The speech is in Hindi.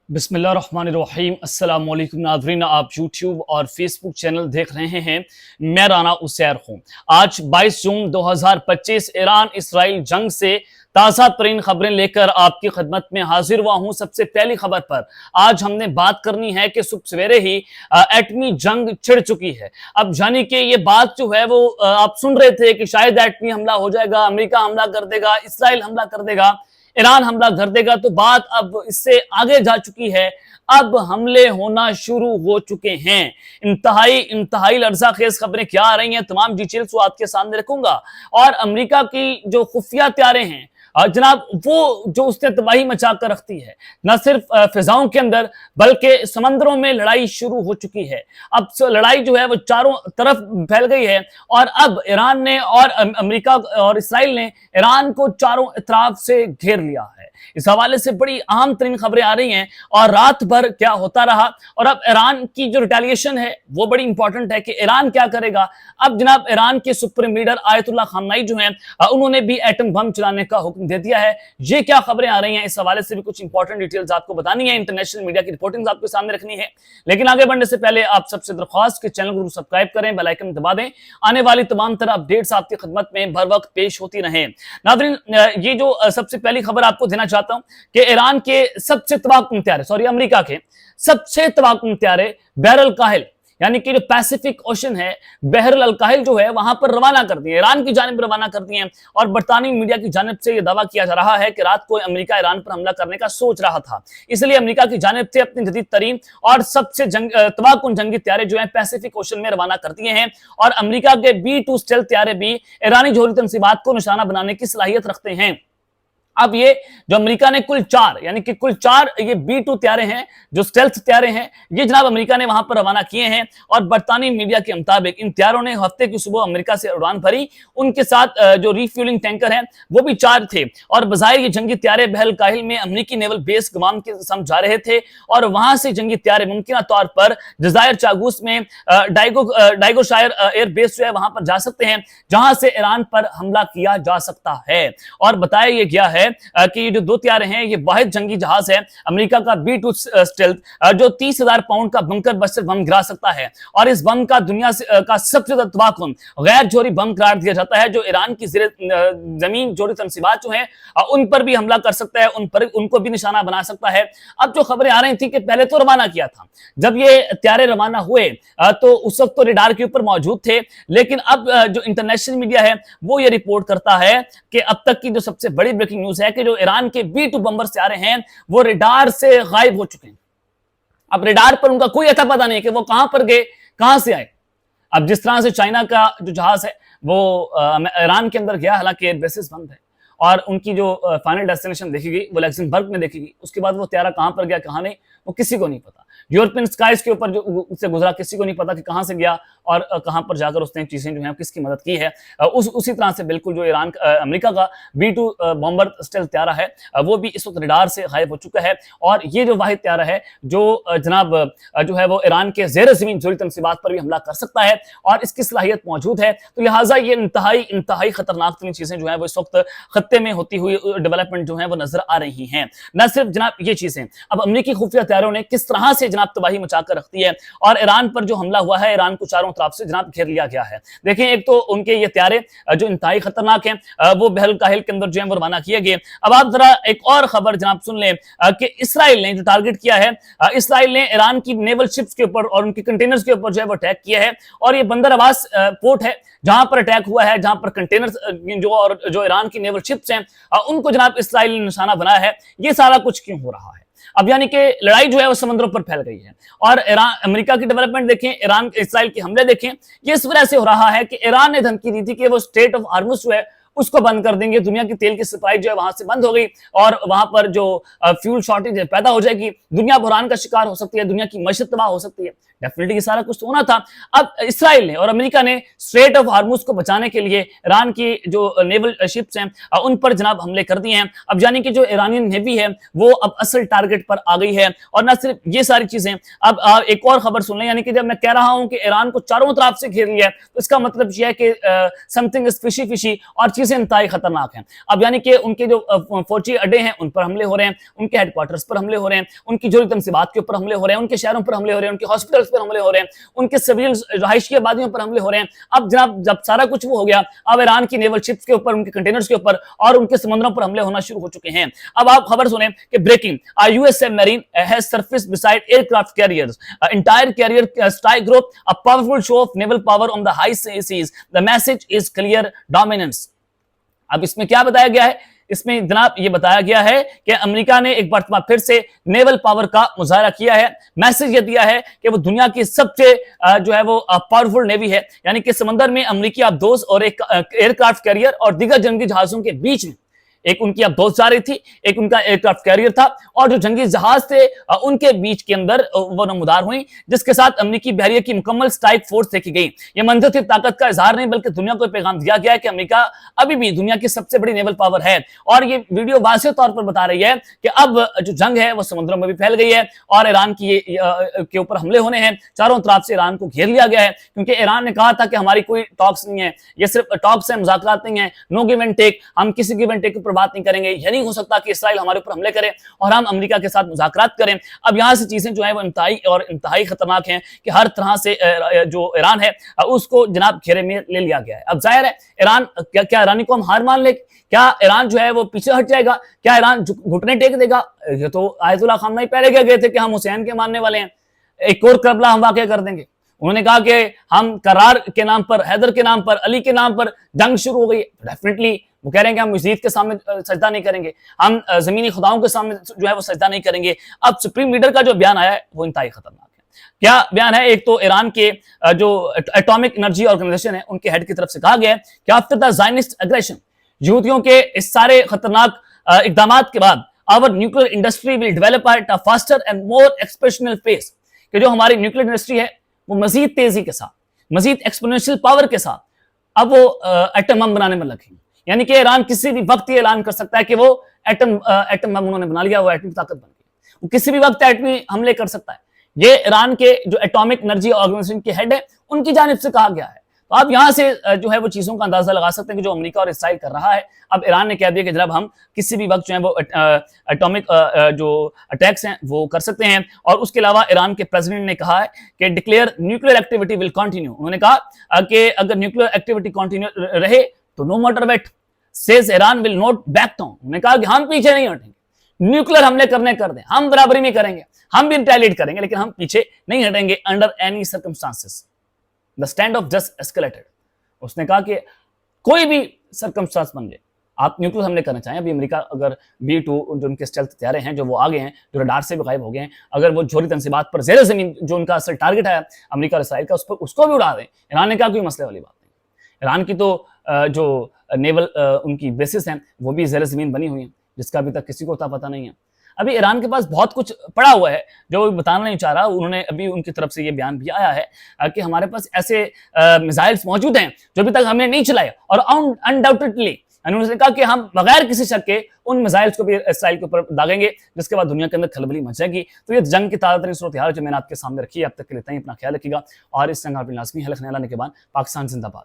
बिस्मिल्लाहिर्रहमानिर्रहीम अस्सलाम वालेकुम नाज़रीन, आप यूट्यूब और फेसबुक चैनल देख रहे हैं। मैं राना उसैर हूँ। आज 22 जून 2025 ईरान इसराइल जंग से ताज़ा तरीन खबरें लेकर आपकी खिदमत में हाजिर हुआ हूँ। सबसे पहली खबर पर आज हमने बात करनी है कि सुबह सवेरे ही एटमी जंग छिड़ चुकी है। अब जानी कि ये बात जो है वो आप सुन रहे थे कि शायद एटमी हमला हो जाएगा, अमेरिका हमला कर देगा, इसराइल हमला कर देगा, ईरान हमला कर देगा, तो बात अब इससे आगे जा चुकी है। अब हमले होना शुरू हो चुके हैं। इंतहाई लर्ज़ाखेज खबरें क्या आ रही हैं, तमाम डिटेल्स वो आपके सामने रखूंगा। और अमेरिका की जो खुफिया तैयारे हैं जनाब, वो जो उसने तबाही मचा कर रखती है, न सिर्फ फिजाओं के अंदर बल्कि समंदरों में लड़ाई शुरू हो चुकी है। अब लड़ाई जो है वो चारों तरफ फैल गई है और अब ईरान ने और अमेरिका और इसराइल ने ईरान को चारों तरफ से घेर लिया है। इस हवाले से बड़ी अहम तरीन खबरें आ रही हैं और रात भर क्या होता रहा और अब ईरान की जो रिटेलिएशन है वो बड़ी इंपॉर्टेंट है कि ईरान क्या करेगा। अब जनाब ईरान के सुप्रीम लीडर आयतुल्लाह खामनाई जो हैं उन्होंने भी एटम बम चलाने का हुक्म दे दिया है। ये क्या खबरें आ रही हैं, इस हवाले से भी कुछ इंपॉर्टेंट डिटेल्स आपको बतानी है, इंटरनेशनल मीडिया की रिपोर्टिंग आपके सामने रखनी है। लेकिन आगे बढ़ने से पहले आप सबसे दरख्वास्त कि चैनल को सब्सक्राइब करें, बेल आइकन दबा दें, आने वाली तमाम तरह अपडेट्स आपकी खिदमत में भर वक्त पेश होती रहें। नाज़रीन, ये जो सबसे पहली खबर आपको देना चाहता हूं कि ईरान के सबसे तबाहकुन त्यारे अमेरिका के सबसे तबाहकुन त्यारे बहर अल काहिल यानी कि जो पैसिफिक ओशन है, बहर अल काहिल जो है वहां पर रवाना कर दिए, ईरान की जानिब रवाना कर दिए। और बरतानी मीडिया की जानिब से यह दावा किया जा रहा है कि रात को अमेरिका ईरान पर हमला करने का सोच रहा था, इसलिए अमेरिका की जानिब से अपनी जदीद तरीन और सबसे तबाहकुन जंगी त्यारे जो है पैसिफिक ओशन में रवाना कर दिए हैं। और अमेरिका के B-2 स्टेल्थ त्यारे भी ईरानी जोहरी तंसीबात को निशाना बनाने की सलाहियत रखते हैं। अब ये जो अमेरिका ने कुल 4 यानी कि कुल 4 ये B-2 त्यारे हैं, जो स्टेल्थ त्यारे हैं, ये जनाब अमेरिका ने वहां पर रवाना किए हैं। और बरतानी मीडिया के मुताबिक इन त्यारों ने हफ्ते की सुबह अमेरिका से उड़ान भरी, उनके साथ जो रिफ्यूलिंग टैंकर हैं वो भी 4 थे। और बजाय ये जंगी त्यारे बहर काहिल में अमेरिकी नेवल बेस गमाम के सम जा रहे थे और वहां से जंगी त्यारे मुमकिन तौर पर जजायर चागूस में डाइगो शायर एयर बेस जो है वहां पर जा सकते हैं, जहां से ईरान पर हमला किया जा सकता है। और बताया यह गया है कि ये जो 2 त्यारे हैं ये वाहिद जंगी जहाज है अमेरिका का B-2 स्टेल्थ, जो 30,000 पाउंड का बंकर बस्टर बम गिरा सकता है। और इस बम का दुनिया का सबसे ज्यादा तबाहकुन गैर जोहरी बम करार दिया जाता है, जो ईरान की जमीन जोहरी तंसीबात जो है उन पर भी हमला कर सकता है, उनको भी निशाना बना सकता है। अब जो खबरें आ रही थी कि पहले तो रवाना किया था, जब ये त्यारे रवाना हुए तो उस वक्त तो रेडार के ऊपर मौजूद थे, लेकिन अब जो इंटरनेशनल मीडिया है वो ये रिपोर्ट करता है कि अब तक की जो सबसे बड़ी ब्रेकिंग न्यूज है कि जो ईरान के B-2 बम्बर त्यारे हैं वो रेडार से गायब हो चुके हैं। अब रेडार पर उनका कोई अता पता नहीं कि वो कहां पर गए, कहां से आए। अब जिस तरह से चाइना का जो जहाज है वो ईरान के अंदर गया, हालांकि एयर बेसिस बंद है और उनकी जो फाइनल डेस्टिनेशन देखी गई वो लैक्सेमबर्ग में देखी गई, उसके बाद वो त्यारा कहां पर गया कहां नहीं वो किसी को नहीं पता। यूरोपियन स्काइज के ऊपर जो उससे गुजरा किसी को नहीं पता कि कहां से गया और कहां पर जाकर उसने चीजें जो है किसकी मदद की है। उसी तरह से बिल्कुल जो अमेरिका का B-2 बॉम्बर स्टेल्थ त्यारा है वो भी इस वक्त रडार से गायब हो चुका है। और ये जो वाहिद त्यारा है जो जनाब जो है वो ईरान के ज़ेर ज़मीन जोहरी तंसीबात पर भी हमला कर सकता है और इसकी सलाहियत मौजूद है। तो लिहाजा ये इंतहाई खतरनाक तरीन चीजें जो है वो इस वक्त खत्ते में होती हुई डेवलपमेंट जो है वो नजर आ रही हैं। न सिर्फ जनाब ये चीजें, अब अमेरिकी खुफिया त्यारों ने किस तरह से जनाब तबाही मचाकर रखती है और ईरान पर जो हमला हुआ है, ईरान को चारों तरफ से जनाब घेर लिया गया है। देखें, एक तो उनके ये त्यारे जो इंतहाई खतरनाक हैं वो बहर काहिल के अंदर जो है वो रवाना किए गए। अब आप जरा एक और खबर जनाब सुन लें कि इसराइल ने जो टारगेट किया है, इसराइल ने ईरान की नेवल शिप्स के ऊपर और उनके कंटेनर्स के ऊपर जो है वो अटैक किया है। और ये बंदर अब्बास पोर्ट है जहां पर अटैक हुआ है, जहां पर कंटेनर्स जो ईरान की नेवल शिप्स हैं उनको जनाब इसराइल ने निशाना बनाया है। ये सारा कुछ क्यों हो रहा है? अब यानी कि लड़ाई जो है वो समुद्रों पर फैल गई है और ईरान अमेरिका की डेवलपमेंट देखें, ईरान इसराइल के हमले देखें, ये इस वजह से हो रहा है कि ईरान ने धमकी दी थी कि वो स्ट्रेट ऑफ हार्मुज जो है उसको बंद कर देंगे, दुनिया की तेल की सप्लाई जो है वहां से बंद हो गई और वहां पर जो फ्यूल शॉर्टेज पैदा हो जाएगी, दुनिया बुहरान का शिकार हो सकती है, दुनिया की मईशत तबाह हो सकती है। डेफिनेटली ये सारा कुछ तो होना था। अब इसराइल ने और अमेरिका ने स्ट्रेट ऑफ हार्मुज को बचाने के लिए ईरान की जो नेवल शिप्स हैं उन पर जनाब हमले कर दिए हैं। अब यानी कि जो ईरानियन नेवी है वो अब असल टारगेट पर आ गई है। और न सिर्फ ये सारी चीजें, अब एक और खबर सुन लें, यानी कि जब मैं कह रहा हूं कि ईरान को चारों तरफ से घेर लिया है तो इसका मतलब यह है कि समथिंग इज फिशी फिशी और चीजें से इंतहाई खतरनाक है। अब यानी कि उनके जो फौजी अड्डे हैं उन पर हमले हो रहे हैं, उनके हेडक्वार्टर्स पर हमले हो रहे हैं, उनकी जोरी तनसीबात के ऊपर हमले हो रहे हैं, उनके शहरों पर हमले हो रहे हैं, उनके हॉस्पिटल्स पर हमले हो रहे हैं, उनके सिविल रहायशी आबादियों पर हमले हो रहे हैं। अब जनाब जब सारा कुछ वो हो गया, अब ईरान की नेवल शिप्स के ऊपर, उनके कंटेनर्स के ऊपर और उनके समंदरों पर हमले होना शुरू हो चुके हैं। अब आप खबर सुने कि breaking, US submarine has surfaced beside aircraft carriers, entire carrier strike group, a powerful show of naval power on the high seas. The message is clear dominance. अब इसमें क्या बताया गया है? इसमें जनाब ये बताया गया है कि अमेरिका ने एक बार फिर से नेवल पावर का मुजाहरा किया है। मैसेज ये दिया है कि वो दुनिया की सबसे जो है वो पावरफुल नेवी है, यानी कि समंदर में अमेरिकी आबदोज और एक एयरक्राफ्ट कैरियर और दीगर जंगी जहाजों के बीच में एक उनकी आबदोज जा रही थी, एक उनका एयरक्राफ्ट कैरियर था और जो जंगी जहाज थे उनके बीच के अंदर वो नमदार हुई, जिसके साथ अमेरिकी बहरिया की मुकम्मल स्ट्राइक फोर्स देखी गई। ये मंजर सिर्फ ताकत का इजहार नहीं बल्कि दुनिया को पैगाम दिया गया है कि अमेरिका अभी भी दुनिया की सबसे बड़ी नेवल पावर है। और ये वीडियो वाज़ेह तौर पर बता रही है कि अब जो जंग है वो समुद्रों में भी फैल गई है और ईरान की के ऊपर हमले होने हैं। चारों तरफ से ईरान को घेर लिया गया है, क्योंकि ईरान ने कहा था कि हमारी कोई टॉक्स नहीं है, ये सिर्फ टॉक्स है, मुज़ाकरात नहीं है, नो गिव एंड टेक, हम किसी गिव एंड टेक पर बात नहीं करेंगे। यह नहीं हो सकता कि इसराइल हमारे ऊपर हमले करे और हम अमेरिका के साथ मुज़ाकरात करें। अब यहां से चीजें जो है वो इंतहाई खतरनाक हैं कि हर तरह से जो ईरान है उसको जनाब घेरे में ले लिया गया है। अब जाहिर है ईरान क्या ईरानी को हम हार मान ले? क्या ईरान जो है वो पीछे हट जाएगा? क्या ईरान घुटने टेक देगा? ये तो आयतुल्लाह खामनेई पहले कह गए थे कि हम हुसैन के मानने वाले हैं, एक और करबला हम वाक़या कर देंगे। उन्होंने कहा कि हम करार के नाम पर, हैदर के नाम पर, अली के नाम पर जंग शुरू हो गई। डेफिनेटली वो कह रहे हैं कि हम मस्जिद के सामने सजदा नहीं करेंगे, हम जमीनी खुदाओं के सामने जो है वो सजदा नहीं करेंगे। अब सुप्रीम लीडर का जो बयान आया है वो इंतहाई खतरनाक है। क्या बयान है? एक तो ईरान के जो एटॉमिक एनर्जी ऑर्गेनाइजेशन है उनके हेड की तरफ से कहा गया है कि आफ्टर द ज़ायनिस्ट एग्रेशन, यहूदियों के इस सारे खतरनाक इकदाम के बाद, our nuclear industry will develop at a faster and more exponential pace, कि जो हमारी न्यूक्लियर इंडस्ट्री है वो मजीद तेजी के साथ, मजीद एक्सपोनेंशियल पावर के साथ अब वो एटम बम बनाने में लगे। यानी कि ईरान किसी भी वक्त ये ऐलान कर सकता है कि वो एटम बम उन्होंने बना लिया, वो एटमी ताकत बन गई, वो किसी भी वक्त एटमी हमले कर सकता है। ये ईरान के जो एटॉमिक एनर्जी ऑर्गेनाइजेशन के हेड है उनकी जानिब से कहा गया है। तो आप यहां से जो है वो चीजों का अंदाजा लगा सकते हैं कि जो अमेरिका और इसराइल कर रहा है। अब ईरान ने कह दिया कि जनाब हम किसी भी वक्त जो है वो एटॉमिक जो अटैक्स हैं वो कर सकते हैं। और उसके अलावा ईरान के प्रेसिडेंट ने कहा है कि declare nuclear activity will continue. उन्होंने कहा कि अगर न्यूक्लियर एक्टिविटी कंटिन्यू रहे तो no matter what says Iran will not back down. उन्होंने कहा कि हम पीछे नहीं हटेंगे, न्यूक्लियर हमले कर दें, हम बराबरी में करेंगे, हम भी रिटेलिएट करेंगे, लेकिन हम पीछे नहीं हटेंगे under any circumstances. The stand of just escalated. उसने कहा कि कोई भी सर्कमस्टांस बन जाए, आप न्यूक्लियर हमले करना चाहें, अभी अमेरिका अगर B-2 जो उनके स्टेल्थ हथियारे हैं जो वो आ गए हैं, जो रडार से भी गायब हो गए हैं, अगर वो जोरी तनसीबात पर ज़ेर ज़मीन जो उनका असल टारगेट है अमेरिका और इसराइल का, उस पर उसको भी उड़ा दें, ईरान ने कहा कोई मसले वाली बात नहीं। ईरान की तो जो नेवल उनकी बेसिस हैं वो भी ज़ेर ज़मीन बनी हुई हैं, जिसका अभी तक किसी को पता नहीं है। अभी ईरान के पास बहुत कुछ पड़ा हुआ है जो वो बताना नहीं चाह रहा। उन्होंने अभी उनकी तरफ से ये बयान भी आया है कि हमारे पास ऐसे मिसाइल्स मौजूद हैं जो अभी तक हमने नहीं चलाए, और अनडाउटेडली उन्होंने कहा कि हम बगैर किसी शक के उन मिसाइल्स को भी इसराइल के ऊपर दागेंगे, जिसके बाद दुनिया के अंदर खलबली मच जाएगी। तो ये जंग की ताज़ा तरीन सूरत हाल जो मैंने आपके सामने रखी है। अब तक के लिए इतना ही, अपना ख्याल रखिएगा और इस जंग लाजमी हल लाने के बाद पाकिस्तान जिंदाबाद।